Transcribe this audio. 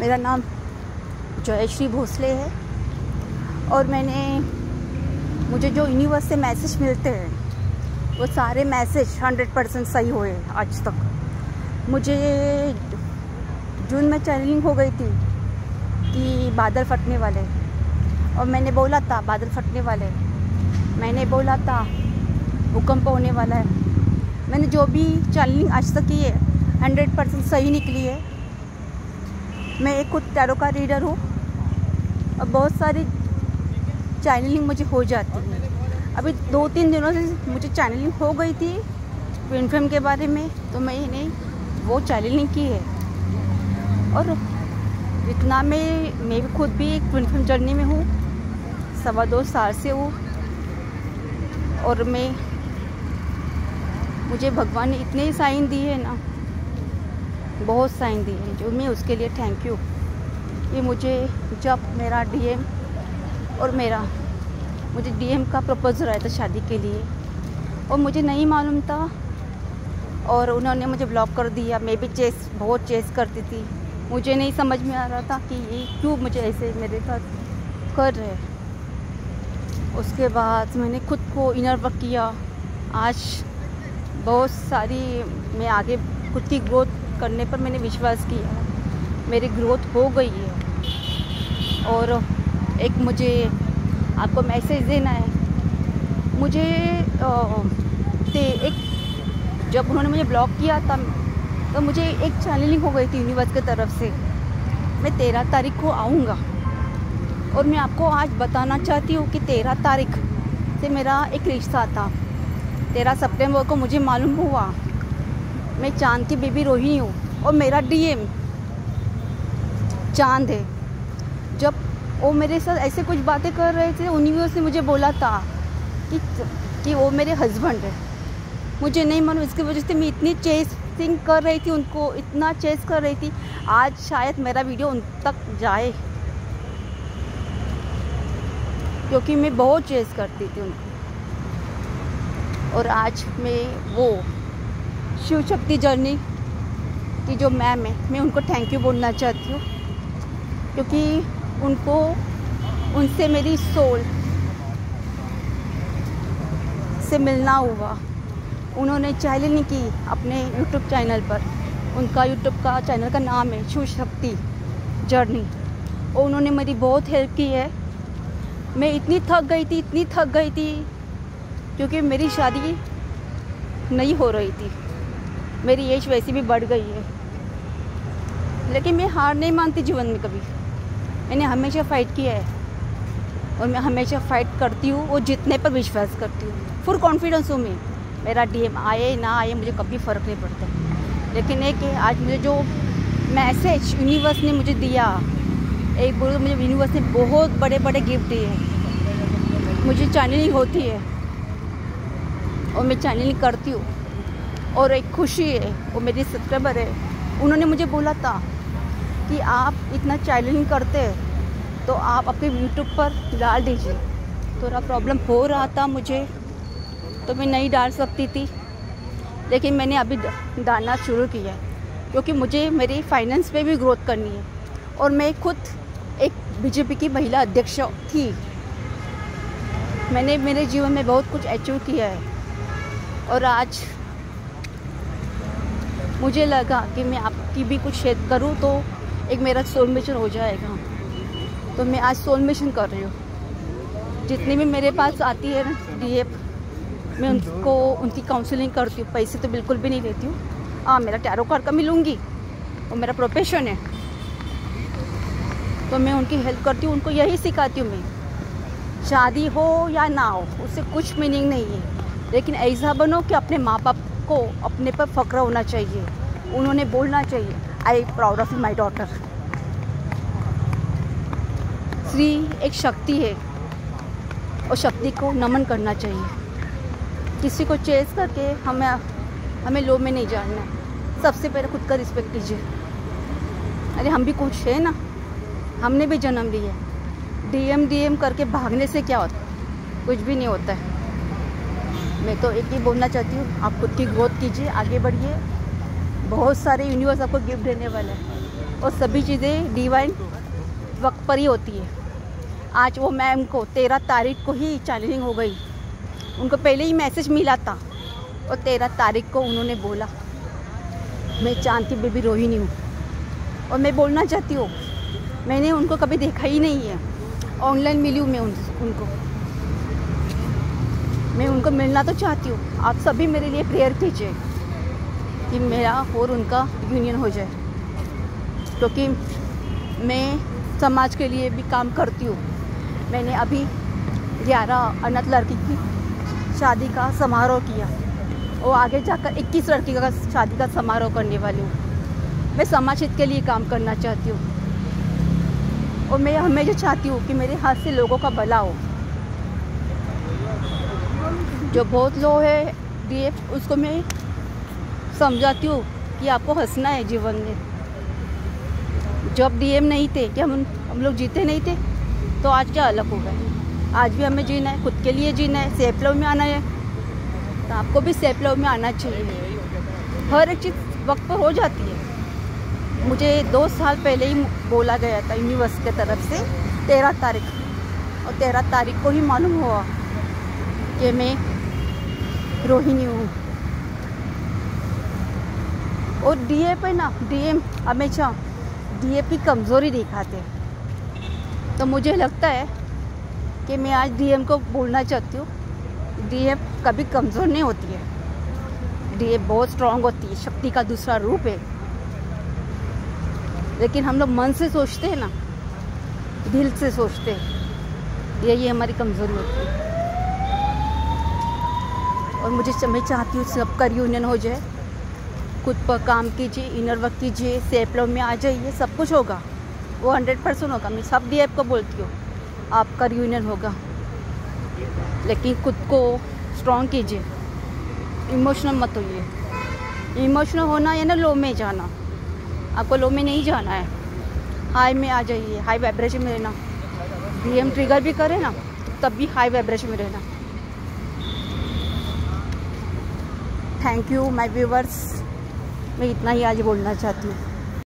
मेरा नाम जयश्री भोसले है और मुझे जो यूनिवर्स से मैसेज मिलते हैं वो सारे मैसेज 100% सही हुए आज तक। मुझे जून में चैलेंजिंग हो गई थी कि बादल फटने वाले, और मैंने बोला था बादल फटने वाले, मैंने बोला था भूकंप होने वाला है। मैंने जो भी चैलेंजिंग आज तक की है 100% सही निकली है। मैं एक खुद टैरो का रीडर हूँ और बहुत सारी चैनलिंग मुझे हो जाती है। अभी 2-3 दिनों से मुझे चैनलिंग हो गई थी ट्विन फ्लेम के बारे में, तो मैंने वो चैनलिंग की है। और इतना मैं भी खुद भी एक ट्विन फ्लेम जर्नी में हूँ, 2.25 साल से हूँ। और मुझे भगवान ने इतने साइन दिए हैं ना, बहुत साइन दिए हैं, जो मैं उसके लिए थैंक यू। ये मुझे जब मेरा डीएम और मुझे डीएम का प्रपोजल आया था शादी के लिए, और मुझे नहीं मालूम था, और उन्होंने मुझे ब्लॉक कर दिया। मैं भी बहुत चेस करती थी, मुझे नहीं समझ में आ रहा था कि ये क्यों मुझे ऐसे मेरे साथ कर रहे। उसके बाद मैंने खुद को इनर वर्क किया। आज बहुत सारी मैं आगे खुद की ग्रोथ करने पर मैंने विश्वास किया, मेरी ग्रोथ हो गई है। और एक मुझे आपको मैसेज देना है। मुझे जब उन्होंने मुझे ब्लॉक किया था तो मुझे एक चैलेंजिंग हो गई थी यूनिवर्स की तरफ से। मैं 13 तारीख को आऊँगा, और मैं आपको आज बताना चाहती हूँ कि 13 तारीख से मेरा एक रिश्ता था। 13 सितंबर को मुझे मालूम हुआ मैं चांद की बेबी रोहिणी हूँ और मेरा डीएम चांद है। जब वो मेरे साथ ऐसे कुछ बातें कर रहे थे, यूनिवर्स ने मुझे बोला था कि वो मेरे हस्बैंड है। मुझे नहीं मालूम, इसकी वजह से मैं इतनी चेसिंग कर रही थी उनको, इतना चेस कर रही थी। आज शायद मेरा वीडियो उन तक जाए, क्योंकि मैं बहुत चेस करती थी उनको। और आज मैं वो शिव शक्ति जर्नी की जो मैम है, मैं उनको थैंक यू बोलना चाहती हूँ, क्योंकि उनसे मेरी सोल से मिलना हुआ। उन्होंने चैलेंज की अपने यूट्यूब चैनल पर, उनका यूट्यूब का चैनल का नाम है शिव शक्ति जर्नी, और उन्होंने मेरी बहुत हेल्प की है। मैं इतनी थक गई थी क्योंकि मेरी शादी नहीं हो रही थी, मेरी एज वैसे भी बढ़ गई है। लेकिन मैं हार नहीं मानती जीवन में कभी। मैंने हमेशा फ़ाइट किया है और मैं हमेशा फ़ाइट करती हूँ और जीतने पर विश्वास करती हूँ। फुल कॉन्फिडेंस हूँ मैं। मेरा डीएम आए ना आए मुझे कभी फ़र्क नहीं पड़ता। लेकिन एक है, आज मुझे जो मैसेज यूनिवर्स ने मुझे दिया, एक बोलो मुझे यूनिवर्स ने बहुत बड़े बड़े गिफ्ट दिए। मुझे चैनलिंग होती है और मैं चैनलिंग करती हूँ, और एक खुशी है, वो मेरी सब्सक्राइबर है। उन्होंने मुझे बोला था कि आप इतना चैनलिंग करते हैं तो आप अपने यूट्यूब पर डाल दीजिए। थोड़ा प्रॉब्लम हो रहा था मुझे, तो मैं नहीं डाल सकती थी, लेकिन मैंने अभी डालना शुरू किया है, क्योंकि मुझे मेरी फाइनेंस पे भी ग्रोथ करनी है। और मैं खुद एक बीजेपी की महिला अध्यक्ष थी। मैंने मेरे जीवन में बहुत कुछ अचीव किया है, और आज मुझे लगा कि मैं आपकी भी कुछ शेयर करूं तो एक मेरा सोल मिशन हो जाएगा। तो मैं आज सोल मिशन कर रही हूँ। जितनी भी मेरे पास आती है ना डीएफ, मैं उनकी काउंसलिंग करती हूँ। पैसे तो बिल्कुल भी नहीं लेती हूँ। हाँ, मेरा टैरो कार्ड का मिलूँगी, वो मेरा प्रोफेशन है, तो मैं उनकी हेल्प करती हूँ। उनको यही सिखाती हूँ मैं, शादी हो या ना हो उससे कुछ मीनिंग नहीं है, लेकिन ऐसा बनो कि अपने माँ बाप को अपने पर फख्र होना चाहिए। उन्होंने बोलना चाहिए I proud of my daughter. स्त्री एक शक्ति है और शक्ति को नमन करना चाहिए। किसी को चेस करके हमें लो में नहीं जानना है। सबसे पहले खुद का रिस्पेक्ट कीजिए। अरे हम भी कुछ है ना, हमने भी जन्म लिया। डीएम करके भागने से क्या होता है? कुछ भी नहीं होता है। मैं तो एक ही बोलना चाहती हूँ, आप खुद की ग्रोथ कीजिए, आगे बढ़िए। बहुत सारे यूनिवर्स आपको गिफ्ट देने वाला है। और सभी चीज़ें डिवाइन वक्त पर ही होती है। आज वो मैम को 13 तारीख को ही चैलेंजिंग हो गई, उनको पहले ही मैसेज मिला था और 13 तारीख को उन्होंने बोला मैं चांद की बेबी रोहिणी हूँ। और मैं बोलना चाहती हूँ, मैंने उनको कभी देखा ही नहीं है, ऑनलाइन मिली हूँ मैं उनको। मैं उनको मिलना तो चाहती हूँ। आप सभी मेरे लिए प्रेयर कीजिए कि मेरा और उनका यूनियन हो जाए, क्योंकि मैं समाज के लिए भी काम करती हूँ। मैंने अभी 11 अनाथ लड़की की शादी का समारोह किया और आगे जाकर 21 लड़की का शादी का समारोह करने वाली हूँ। मैं समाज हित के लिए काम करना चाहती हूँ और मैं हमेशा चाहती हूँ कि मेरे हाथ से लोगों का भला हो। जो बहुत लो है डीएफ, उसको मैं समझाती हूँ कि आपको हंसना है जीवन में। जब डीएम नहीं थे कि हम लोग जीते नहीं थे, तो आज क्या अलग हो गए। आज भी हमें जीना है, खुद के लिए जीना है, सेफ लव में आना है। तो आपको भी सेफ लव में आना चाहिए। हर एक चीज़ वक्त पर हो जाती है। मुझे 2 साल पहले ही बोला गया था यूनिवर्स की तरफ से 13 तारीख, और 13 तारीख को ही मालूम हुआ कि मैं रोहिणी हूँ। और डीएफ है ना, डीएम हमेशा डीएफ की कमज़ोरी दिखाते। तो मुझे लगता है कि मैं आज डीएम को बोलना चाहती हूँ, डीएफ कभी कमज़ोर नहीं होती है। डीएफ बहुत स्ट्रांग होती है, शक्ति का दूसरा रूप है। लेकिन हम लोग मन से सोचते हैं ना, दिल से सोचते हैं, यही हमारी कमज़ोरी होती है। और मैं चाहती हूँ सबका यूनियन हो जाए। खुद पर काम कीजिए, इनर वर्क कीजिए, सेफ लव में आ जाइए, सब कुछ होगा। वो 100% होगा। मैं सब डीएफ को बोलती हूँ, आपका यूनियन होगा। लेकिन खुद को स्ट्रॉन्ग कीजिए, इमोशनल मत होइए। इमोशनल होना या ना लो में जाना, आपको लो में नहीं जाना है, हाई में आ जाइए, हाई वाइब्रेशन में रहना। डीएम ट्रिगर भी करे ना, तब भी हाई वाइब्रेशन में रहना। Thank you my viewers. मैं इतना ही आज बोलना चाहती हूँ।